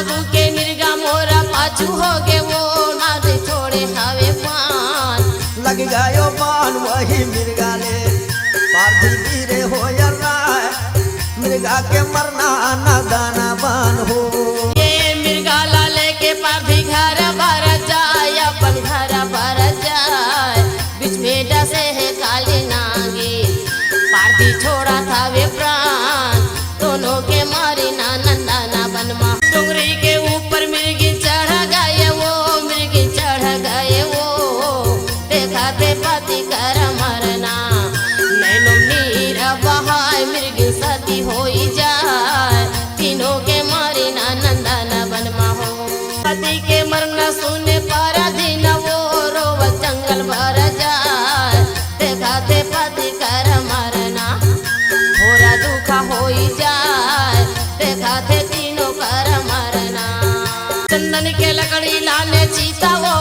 आगू के मिर्गा मोरा पाछू हो गे वो नाद छोड़े हवे पान। लग गयो बान वही मिर्गा ले पार्थी वीरे हो राय मिर्गा के मरना ना दाना बान हो। ये मिर्गा ला लेके पार्थी घर भर जाए अपन घर भर जाए बीच में डसे है काली नागी पार्थी छोड़ा था वे प्राण दोनों के मारी ना नंदाना बनमा। डुंगरी के ऊपर मिर्गी चढ़ गए वो मिर्गी चढ़ गए वो देखा थे पति कर मरना नैनो नीर बहाय मिर्गी सती हो जाए तीनों के मारी ना नंदाना बनमा हो। पति के मरना सुने पर दिन वो रोव जंगल भर जाए देखा थे पति कर मरना घोरा दुखा हो जाए देखा थे तीनों कर मरना। चंदन के लकड़ी लाने चीता वो